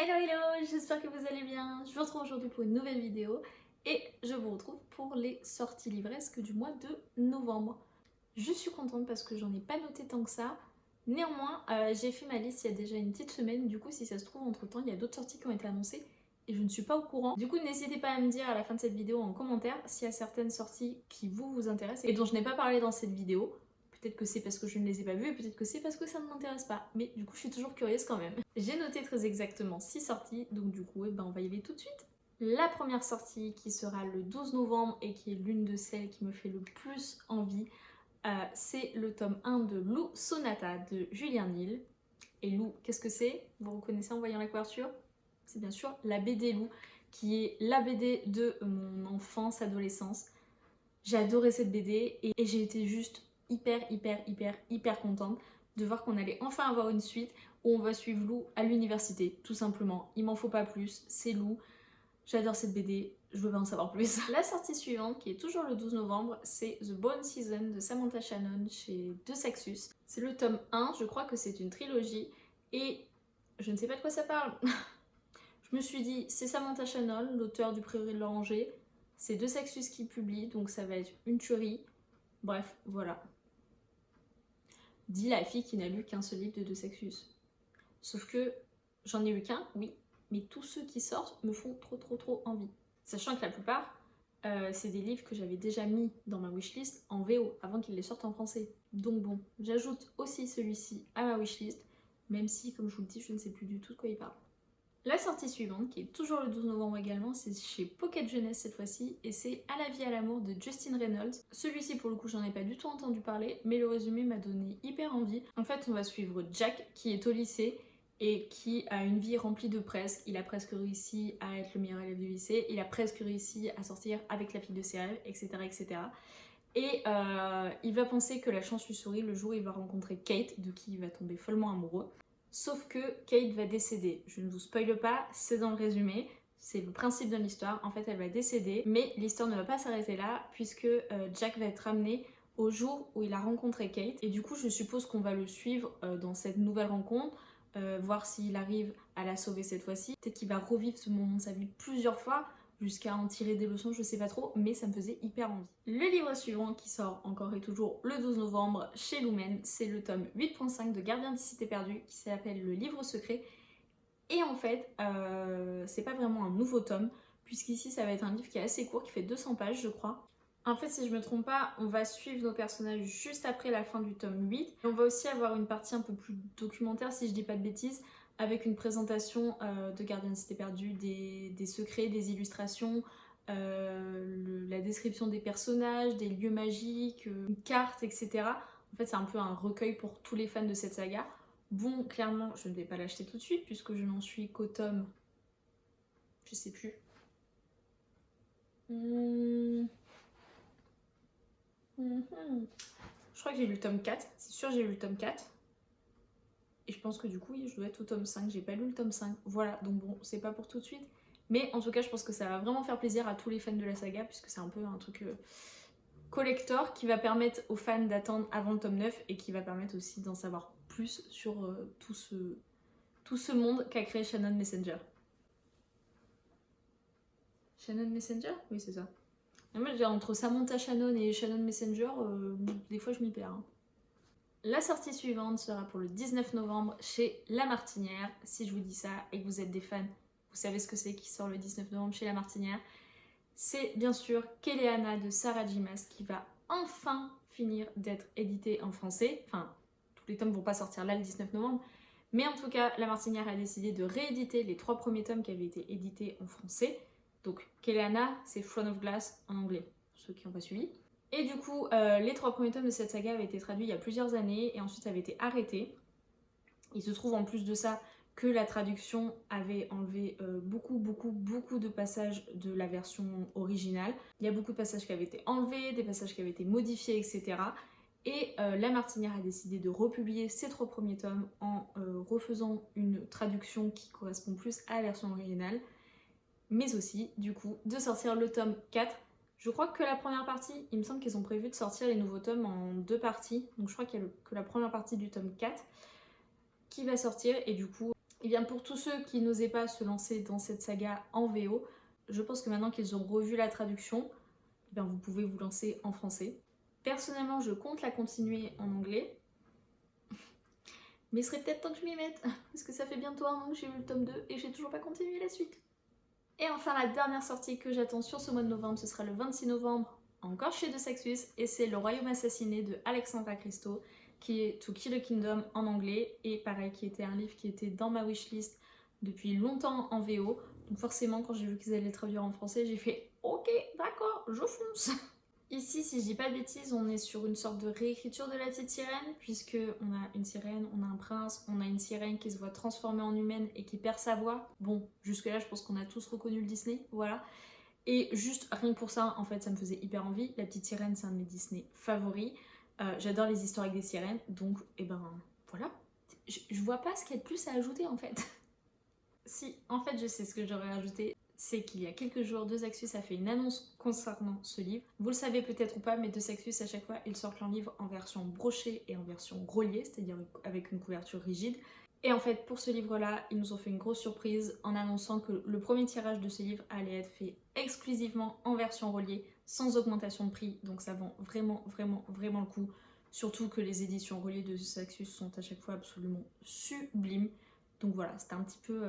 Hello hello, j'espère que vous allez bien. Je vous retrouve aujourd'hui pour une nouvelle vidéo et je vous retrouve pour les sorties livresques du mois de novembre. Je suis contente parce que j'en ai pas noté tant que ça. Néanmoins, j'ai fait ma liste il y a déjà une petite semaine. Du coup, si ça se trouve, entre temps, il y a d'autres sorties qui ont été annoncées et je ne suis pas au courant. Du coup, n'hésitez pas à me dire à la fin de cette vidéo en commentaire s'il y a certaines sorties qui vous intéressent et dont je n'ai pas parlé dans cette vidéo. Peut-être que c'est parce que je ne les ai pas vues et peut-être que c'est parce que ça ne m'intéresse pas. Mais du coup, je suis toujours curieuse quand même. J'ai noté très exactement 6 sorties, donc du coup, on va y aller tout de suite. La première sortie qui sera le 12 novembre et qui est l'une de celles qui me fait le plus envie, c'est le tome 1 de Lou Sonata de Julien Nil. Et Lou, qu'est-ce que c'est? Vous reconnaissez en voyant la couverture? C'est bien sûr la BD Lou, qui est la BD de mon enfance, adolescence. J'ai adoré cette BD et j'ai été juste hyper contente de voir qu'on allait enfin avoir une suite où on va suivre Lou à l'université, tout simplement. Il m'en faut pas plus, c'est Lou. J'adore cette BD, je veux pas en savoir plus. La sortie suivante, qui est toujours le 12 novembre, c'est The Bone Season de Samantha Shannon chez De Saxus. C'est le tome 1, je crois que c'est une trilogie, et je ne sais pas de quoi ça parle. Je me suis dit, c'est Samantha Shannon, l'auteur du Prairie de l'Oranger, c'est De Saxus qui publie, donc ça va être une tuerie. Bref, voilà. Dit la fille qui n'a lu qu'un seul livre de De Saxus. Sauf que j'en ai lu qu'un, oui, mais tous ceux qui sortent me font trop envie. Sachant que la plupart, c'est des livres que j'avais déjà mis dans ma wishlist en VO avant qu'ils les sortent en français. Donc bon, j'ajoute aussi celui-ci à ma wishlist, même si, comme je vous le dis, je ne sais plus du tout de quoi il parle. La sortie suivante, qui est toujours le 12 novembre également, c'est chez Pocket Jeunesse cette fois-ci, et c'est À la vie à l'amour de Justin Reynolds. Celui-ci, pour le coup, j'en ai pas du tout entendu parler, mais le résumé m'a donné hyper envie. En fait, on va suivre Jack, qui est au lycée, et qui a une vie remplie de presque. Il a presque réussi à être le meilleur élève du lycée, il a presque réussi à sortir avec la fille de ses rêves, etc. etc. Et il va penser que la chance lui sourit le jour où il va rencontrer Kate, de qui il va tomber follement amoureux. Sauf que Kate va décéder. Je ne vous spoile pas, c'est dans le résumé. C'est le principe de l'histoire. En fait, elle va décéder. Mais l'histoire ne va pas s'arrêter là, puisque Jack va être ramené au jour où il a rencontré Kate. Et du coup, je suppose qu'on va le suivre dans cette nouvelle rencontre, voir s'il arrive à la sauver cette fois-ci. Peut-être qu'il va revivre ce moment de sa vie plusieurs fois, jusqu'à en tirer des leçons, je sais pas trop, mais ça me faisait hyper envie. Le livre suivant qui sort encore et toujours le 12 novembre chez Lumen, c'est le tome 8.5 de Gardien des Cités Perdues qui s'appelle Le Livre Secret. Et en fait, c'est pas vraiment un nouveau tome, puisqu'ici ça va être un livre qui est assez court, qui fait 200 pages je crois. En fait, si je me trompe pas, on va suivre nos personnages juste après la fin du tome 8. Et on va aussi avoir une partie un peu plus documentaire, si je dis pas de bêtises, avec une présentation de Gardien de Cité Perdue, des secrets, des illustrations, la description des personnages, des lieux magiques, une carte, etc. En fait, c'est un peu un recueil pour tous les fans de cette saga. Bon, clairement, je ne vais pas l'acheter tout de suite, puisque je n'en suis qu'au tome... Je sais plus. Je crois que j'ai lu le tome 4, c'est sûr j'ai lu le tome 4. Et je pense que du coup, je dois être au tome 5, j'ai pas lu le tome 5. Voilà, donc bon, c'est pas pour tout de suite. Mais en tout cas, je pense que ça va vraiment faire plaisir à tous les fans de la saga, puisque c'est un peu un truc collector qui va permettre aux fans d'attendre avant le tome 9 et qui va permettre aussi d'en savoir plus sur tout ce monde qu'a créé Shannon Messenger. Shannon Messenger? Oui, c'est ça. Et moi, entre Samantha Shannon et Shannon Messenger, des fois je m'y perds. Hein. La sortie suivante sera pour le 19 novembre chez La Martinière. Si je vous dis ça et que vous êtes des fans, vous savez ce que c'est qui sort le 19 novembre chez La Martinière. C'est bien sûr Kéléana de Sarah J. Maas qui va enfin finir d'être édité en français. Enfin, tous les tomes vont pas sortir là le 19 novembre. Mais en tout cas, La Martinière a décidé de rééditer les 3 premiers tomes qui avaient été édités en français. Donc Kéléana, c'est Throne of Glass en anglais, pour ceux qui n'ont pas suivi. Et du coup, les 3 premiers tomes de cette saga avaient été traduits il y a plusieurs années et ensuite avaient été arrêtés. Il se trouve en plus de ça que la traduction avait enlevé beaucoup de passages de la version originale. Il y a beaucoup de passages qui avaient été enlevés, des passages qui avaient été modifiés, etc. Et La Martinière a décidé de republier ces 3 premiers tomes en refaisant une traduction qui correspond plus à la version originale, mais aussi, du coup, de sortir le tome 4. Je crois que la première partie, il me semble qu'ils ont prévu de sortir les nouveaux tomes en 2 parties, donc je crois qu'il y a que la première partie du tome 4 qui va sortir, et du coup, Et bien pour tous ceux qui n'osaient pas se lancer dans cette saga en VO, je pense que maintenant qu'ils ont revu la traduction, eh bien vous pouvez vous lancer en français. Personnellement, je compte la continuer en anglais, mais il serait peut-être temps que je m'y mette, parce que ça fait bientôt un an que j'ai lu le tome 2 et j'ai toujours pas continué la suite. Et enfin, la dernière sortie que j'attends sur ce mois de novembre, ce sera le 26 novembre, encore chez De Saxus, et c'est Le Royaume Assassiné de Alexandra Christo, qui est To Kill a Kingdom en anglais, et pareil, qui était un livre qui était dans ma wishlist depuis longtemps en VO. Donc forcément, quand j'ai vu qu'ils allaient le traduire en français, j'ai fait « Ok, d'accord, je fonce !» Ici, si je dis pas de bêtises, on est sur une sorte de réécriture de La Petite Sirène, puisque on a une sirène, on a un prince, on a une sirène qui se voit transformée en humaine et qui perd sa voix. Bon, jusque-là, je pense qu'on a tous reconnu le Disney, voilà. Et juste, rien que pour ça, en fait, ça me faisait hyper envie. La Petite Sirène, c'est un de mes Disney favoris. J'adore les histoires avec des sirènes, donc, et ben, voilà. Je vois pas ce qu'il y a de plus à ajouter, en fait. Si, en fait, je sais ce que j'aurais ajouté. C'est qu'il y a quelques jours, De Saxus a fait une annonce concernant ce livre. Vous le savez peut-être ou pas, mais De Saxus, à chaque fois, ils sortent leur livre en version brochée et en version grelier, c'est-à-dire avec une couverture rigide. Et en fait, pour ce livre-là, ils nous ont fait une grosse surprise en annonçant que le premier tirage de ce livre allait être fait exclusivement en version reliée, sans augmentation de prix. Donc ça vend vraiment, vraiment, vraiment le coup. Surtout que les éditions reliées de De Saxus sont à chaque fois absolument sublimes. Donc voilà, c'était un petit peu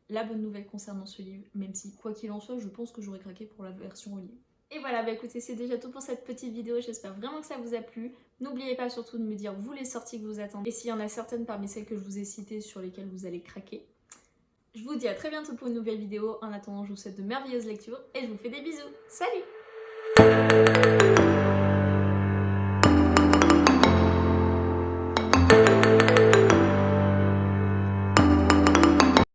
la bonne nouvelle concernant ce livre, même si, quoi qu'il en soit, je pense que j'aurais craqué pour la version reliée. Et voilà, bah écoutez, c'est déjà tout pour cette petite vidéo, j'espère vraiment que ça vous a plu. N'oubliez pas surtout de me dire, vous, les sorties que vous attendez, et s'il y en a certaines parmi celles que je vous ai citées sur lesquelles vous allez craquer. Je vous dis à très bientôt pour une nouvelle vidéo, en attendant, je vous souhaite de merveilleuses lectures, et je vous fais des bisous. Salut!